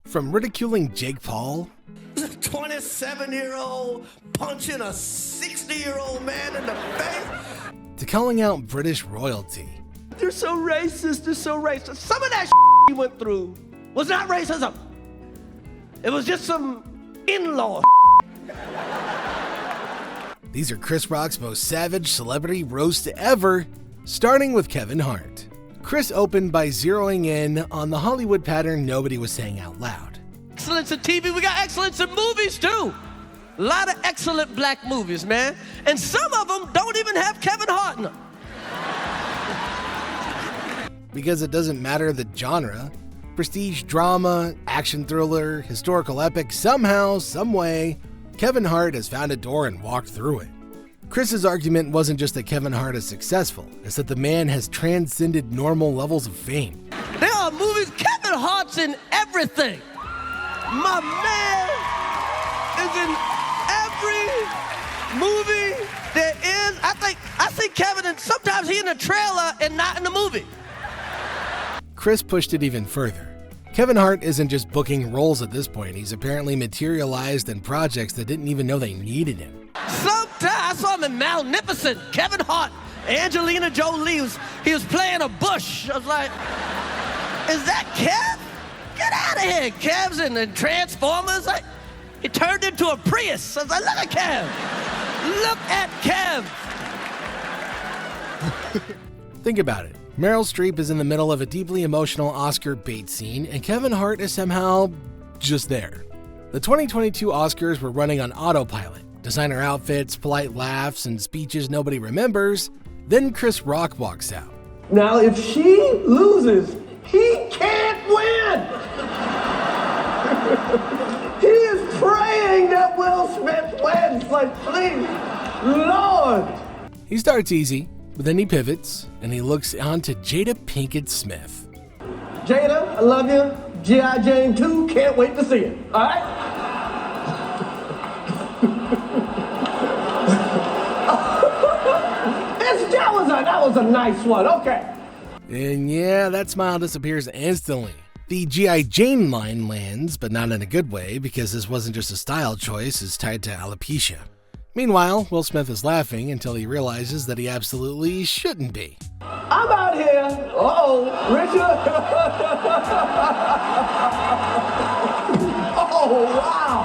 From ridiculing Jake Paul, a 27-year-old punching a 60-year-old man in the face, to calling out British royalty. They're so racist, they're so racist. Some of that he went through was not racism. It was just some in-law. These are Chris Rock's most savage celebrity roasts ever, starting with Kevin Hart. Chris opened by zeroing in on the Hollywood pattern nobody was saying out loud. Excellence in TV, we got excellence in movies too. A lot of excellent black movies, man. And some of them don't even have Kevin Hart in them. Because it doesn't matter the genre. Prestige drama, action thriller, historical epic, somehow, someway, Kevin Hart has found a door and walked through it. Chris's argument wasn't just that Kevin Hart is successful, it's that the man has transcended normal levels of fame. There are movies, Kevin Hart's in everything. My man is in every movie there is. I see Kevin, and sometimes he in the trailer and not in the movie. Chris pushed it even further. Kevin Hart isn't just booking roles at this point, he's apparently materialized in projects that didn't even know they needed him. Sometimes I saw him in Magnificent. Kevin Hart, Angelina Jolie, he was playing a bush. I was like, is that Kev? Get out of here. Kev's in the Transformers. He turned into a Prius. I was like, look at Kev. Look at Kev. Think about it. Meryl Streep is in the middle of a deeply emotional Oscar bait scene, and Kevin Hart is somehow just there. The 2022 Oscars were running on autopilot. Designer outfits, polite laughs, and speeches nobody remembers. Then Chris Rock walks out. Now, if she loses, he can't win! He is praying that Will Smith wins, like, please, Lord! He starts easy, but then he pivots, and he looks on to Jada Pinkett Smith. Jada, I love you. G.I. Jane 2, can't wait to see it, all right? That was a nice one, okay. And yeah, that smile disappears instantly. The G.I. Jane line lands, but not in a good way, because this wasn't just a style choice, it's tied to alopecia. Meanwhile, Will Smith is laughing until he realizes that he absolutely shouldn't be. I'm out here. Uh-oh, Richard. Oh, wow.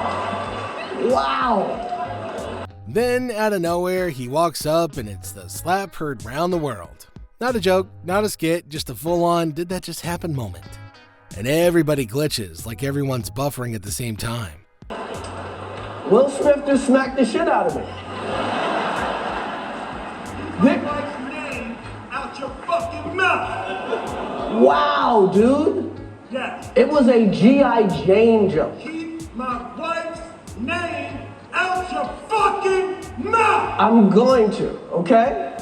Wow. Then, out of nowhere, he walks up and it's the slap heard round the world. Not a joke, not a skit, just a full-on did that just happen moment. And everybody glitches, like everyone's buffering at the same time. Will Smith just smacked the shit out of me. Get my name out your fucking mouth. Wow, dude. Yes. It was a G.I. Jane joke. Keep my wife's name out your fucking mouth! I'm going to, okay?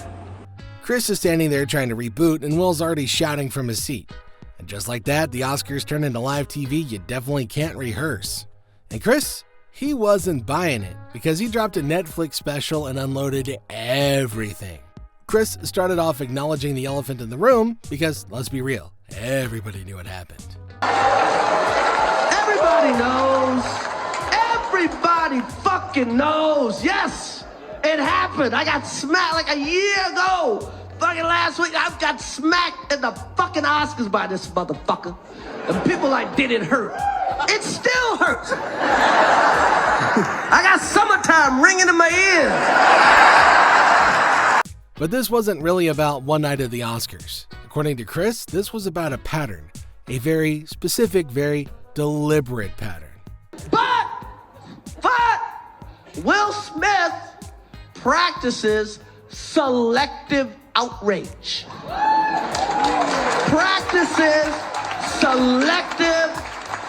Chris is standing there trying to reboot, and Will's already shouting from his seat. And just like that, the Oscars turn into live TV you definitely can't rehearse. And Chris, he wasn't buying it, because he dropped a Netflix special and unloaded everything. Chris started off acknowledging the elephant in the room, because, let's be real, everybody knew what happened. Everybody knows. Everybody fucking knows. Yes, it happened. I got smacked like a year ago. Fucking last week, I got smacked in the fucking Oscars by this motherfucker. And people like, did it hurt? It still hurts. I got summertime ringing in my ears. But this wasn't really about one night of the Oscars. According to Chris, this was about a pattern. A very specific, very deliberate pattern. But Will Smith practices selective outrage. Practices selective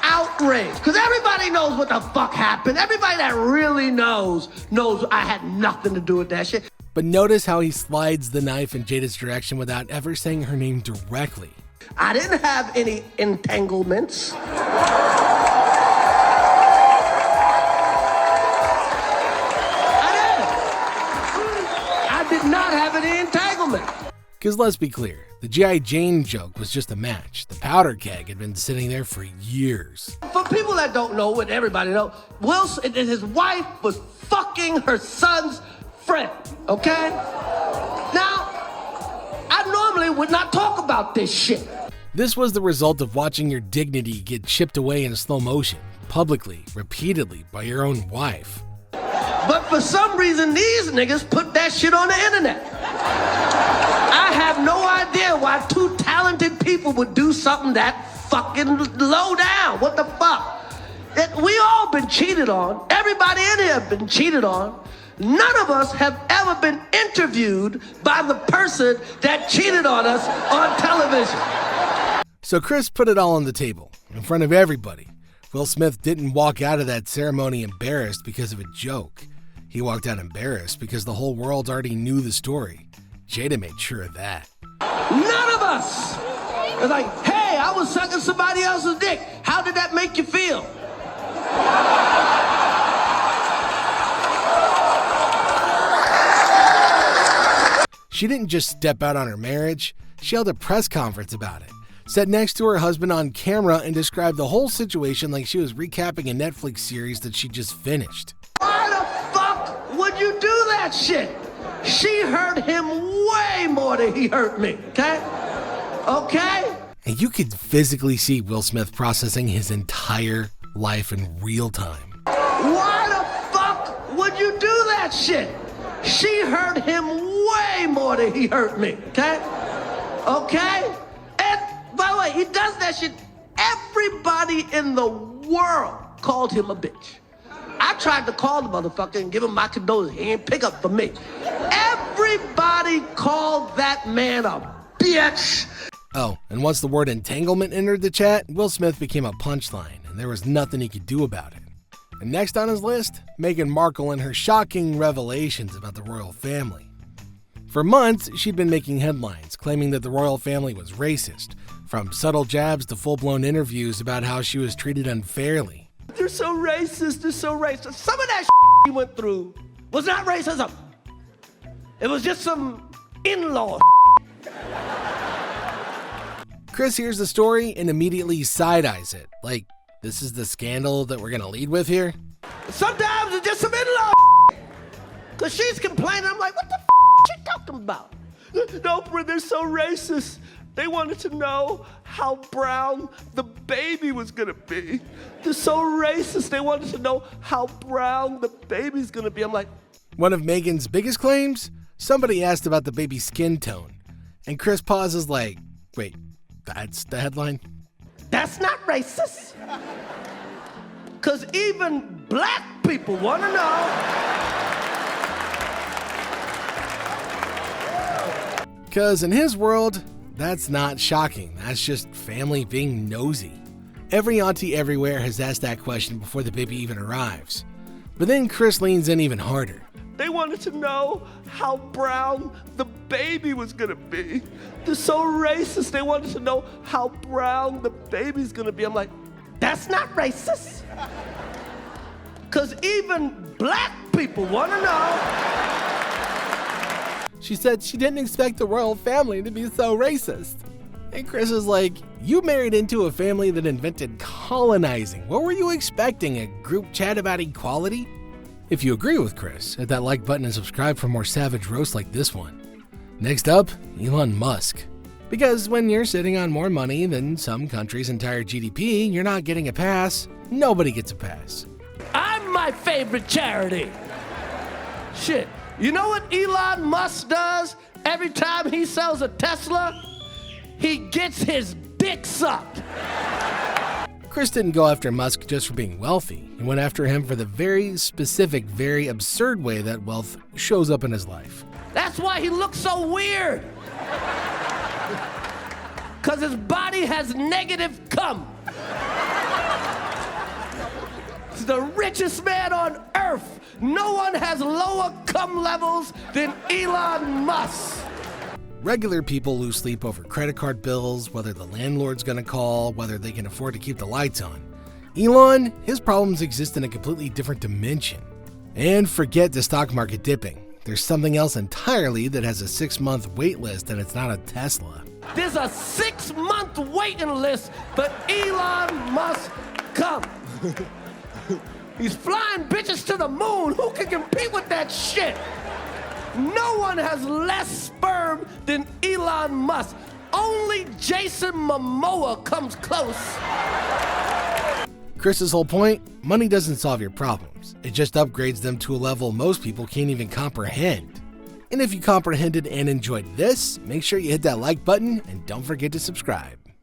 outrage. Because everybody knows what the fuck happened. Everybody that really knows I had nothing to do with that shit. But notice how he slides the knife in Jada's direction without ever saying her name directly. I didn't have any entanglements. I did not have any entanglement. Because let's be clear, the G.I. Jane joke was just a match. The powder keg had been sitting there for years. For people that don't know, and everybody know, Wilson and his wife was fucking her son's friend, okay? Now, I normally would not talk about this shit. This was the result of watching your dignity get chipped away in slow motion, publicly, repeatedly, by your own wife. But for some reason, these niggas put that shit on the internet. I have no idea why two talented people would do something that fucking low down. What the fuck? We all been cheated on. Everybody in here have been cheated on. None of us have ever been interviewed by the person that cheated on us on television. So Chris put it all on the table, in front of everybody. Will Smith didn't walk out of that ceremony embarrassed because of a joke. He walked out embarrassed because the whole world already knew the story. Jada made sure of that. None of us! It's like, hey, I was sucking somebody else's dick. How did that make you feel? She didn't just step out on her marriage, she held a press conference about it. Sat next to her husband on camera and described the whole situation like she was recapping a Netflix series that she just finished. Why the fuck would you do that shit? She hurt him way more than he hurt me, okay? Okay? And you could physically see Will Smith processing his entire life in real time. Why the fuck would you do that shit? She hurt him way more than he hurt me, okay? Okay? And by the way, he does that shit. Everybody in the world called him a bitch. I tried to call the motherfucker and give him my condolences. He ain't pick up for me. Everybody called that man a bitch. Oh, and once the word entanglement entered the chat, Will Smith became a punchline, and there was nothing he could do about it. And next on his list, Meghan Markle and her shocking revelations about the royal family. For months, she'd been making headlines, claiming that the royal family was racist, from subtle jabs to full-blown interviews about how she was treated unfairly. They're so racist, they're so racist. Some of that he went through was not racism. It was just some in-law. Chris hears the story and immediately side-eyes it, like, this is the scandal that we're gonna lead with here? Sometimes it's just some in-law. Cause she's complaining, I'm like, what the she talking about? No, they're so racist. They wanted to know how brown the baby was gonna be. They're so racist. They wanted to know how brown the baby's gonna be. I'm like, one of Meghan's biggest claims? Somebody asked about the baby's skin tone. And Chris pauses like, wait, that's the headline? that's not racist. Cause even black people wanna know. Because in his world, that's not shocking. That's just family being nosy. Every auntie everywhere has asked that question before the baby even arrives. But then Chris leans in even harder. They wanted to know how brown the baby was gonna be. They're so racist. They wanted to know how brown the baby's gonna be. I'm like, that's not racist. Cause even black people wanna know. She said she didn't expect the royal family to be so racist. And Chris is like, you married into a family that invented colonizing. What were you expecting, a group chat about equality? If you agree with Chris, hit that like button and subscribe for more savage roasts like this one. Next up, Elon Musk. Because when you're sitting on more money than some country's entire GDP, you're not getting a pass. Nobody gets a pass. I'm my favorite charity. Shit. You know what Elon Musk does every time he sells a Tesla? He gets his dick sucked. Chris didn't go after Musk just for being wealthy. He went after him for the very specific, very absurd way that wealth shows up in his life. That's why he looks so weird. Because his body has negative cum. He's the richest man on earth. No one has lower cum levels than Elon Musk. Regular people lose sleep over credit card bills, whether the landlord's gonna call, whether they can afford to keep the lights on. Elon, his problems exist in a completely different dimension. And forget the stock market dipping. There's something else entirely that has a 6-month wait list and it's not a Tesla. There's a 6-month waiting list for Elon Musk come. He's flying bitches to the moon. Who can compete with that shit? No one has less sperm than Elon Musk. Only Jason Momoa comes close. Chris's whole point, money doesn't solve your problems. It just upgrades them to a level most people can't even comprehend. And if you comprehended and enjoyed this, make sure you hit that like button and don't forget to subscribe.